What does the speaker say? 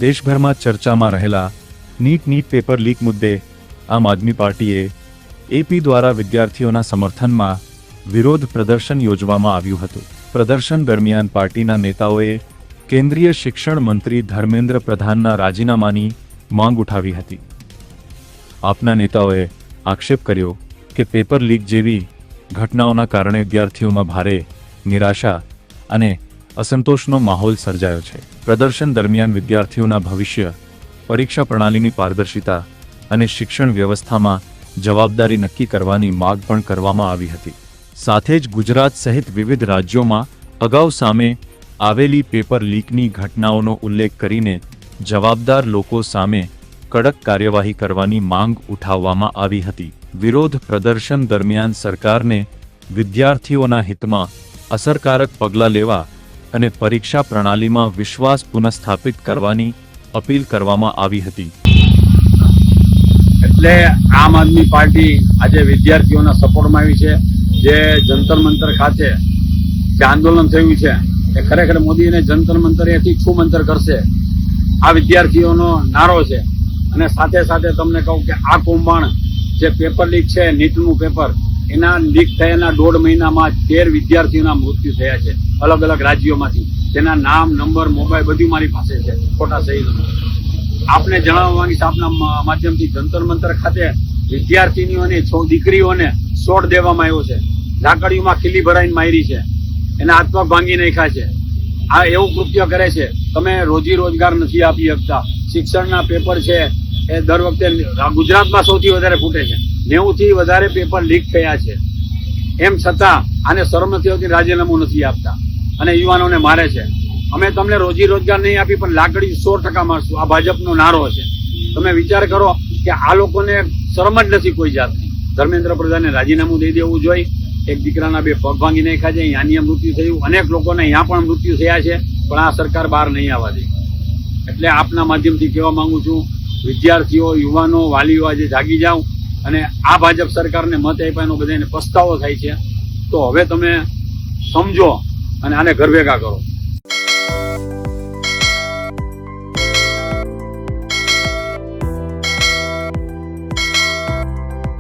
દેશભરમાં ચર્ચામાં રહેલા નીટ પેપર લીક મુદ્દે આમ આદમી પાર્ટીએ એપી દ્વારા વિદ્યાર્થીઓના સમર્થનમાં વિરોધ પ્રદર્શન યોજવામાં આવ્યું હતું। પ્રદર્શન દરમિયાન પાર્ટીના નેતાઓએ કેન્દ્રીય શિક્ષણ મંત્રી ધર્મેન્દ્ર પ્રધાનના રાજીનામાની માંગ ઉઠાવી હતી। આપના નેતાઓએ આક્ષેપ કર્યો કે પેપર લીક જેવી ઘટનાઓના કારણે વિદ્યાર્થીઓમાં ભારે નિરાશા અને असंतोषનો માહોલ સર્જાયો છે। પ્રદર્શન દરમિયાન વિદ્યાર્થીઓના ભવિષ્ય, પરીક્ષા પ્રણાલીની પારદર્શિતા અને શિક્ષણ વ્યવસ્થામાં જવાબદારી નક્કી કરવાની માંગ પણ કરવામાં આવી હતી। સાથે જ ગુજરાત સહિત વિવિધ રાજ્યોમાં અગાઉ સામે આવેલી પેપર લીકની ઘટનાઓનો ઉલ્લેખ કરીને જવાબદાર લોકો સામે કડક કાર્યવાહી કરવાની માંગ ઉઠાવવામાં આવી હતી। વિરોધ પ્રદર્શન દરમિયાન સરકારને વિદ્યાર્થીઓના હિતમાં અસરકારક પગલાં લેવા અને પરીક્ષા પ્રણાલીમાં વિશ્વાસ પુનઃસ્થાપિત કરવાની અપીલ કરવામાં આવી હતી। એટલે આમ આદમી પાર્ટી આજે વિદ્યાર્થીઓના સપોર્ટમાં આવી છે। જે જંતર મંતર ખાતે જે આંદોલન થયું છે એ ખરેખર મોદીને જંતર મંતર એથી છું મંતર કરશે આ વિદ્યાર્થીઓનો નારો છે। અને સાથે સાથે તમને કહું કે આ કૌભાંડ જે પેપર લીક છે, નીટનું પેપર, એના લીક થયાના 1.5 મહિનામાં 13 વિદ્યાર્થીઓના મૃત્યુ થયા છે અલગ અલગ રાજ્યોમાંથી, જેના નામ, નંબર, મોબાઈલ બધું મારી પાસે છે, ખોટા સહિત। આપને જણાવવા માંગીશ આપના માધ્યમથી, જંતર મંતર ખાતે વિદ્યાર્થીનીઓને દીકરીઓને શોટ દેવામાં આવ્યો છે, લાકડીઓમાં ખીલી ભરાઈને મારી છે, એના હાથ પગ ભાંગી નાખ્યા છે। આ એવું કૃત્ય કરે છે। તમે રોજી રોજગાર નથી આપી શકતા। શિક્ષણના પેપર છે એ દર વખતે ગુજરાતમાં સૌથી વધારે ફૂટે છે, 90થી વધારે પેપર લીક થયા છે। એમ છતાં આને શરમ નથી આવતી, રાજીનામું નથી આપતા અને યુવાનોને મારે છે। અમે તમને રોજી રોજગાર નહીં આપી પણ લાકડી 100% મારશું, આ ભાજપનો નારો છે। તમે વિચાર કરો કે આ લોકોને શરમ જ નથી કોઈ જાતની। ધર્મેન્દ્ર પ્રધાને રાજીનામું દઈ દેવું જોઈએ। એક દીકરાના 2 પગ ભાંગી નાખ્યા છે, અહીંયા મૃત્યુ થયું, અનેક લોકોને અહીંયા પણ મૃત્યુ થયા છે, પણ આ સરકાર બહાર નહીં આવવા દે। એટલે આપના માધ્યમથી કહેવા માંગુ છું, વિદ્યાર્થીઓ, યુવાનો, વાલીઓ આજે જાગી જાઓ અને આ ભાજપ સરકારને મત આપ્યાનો બધાને પસ્તાવો થાય છે। તો હવે તમે સમજો અને આને ઘર ભેગા કરો।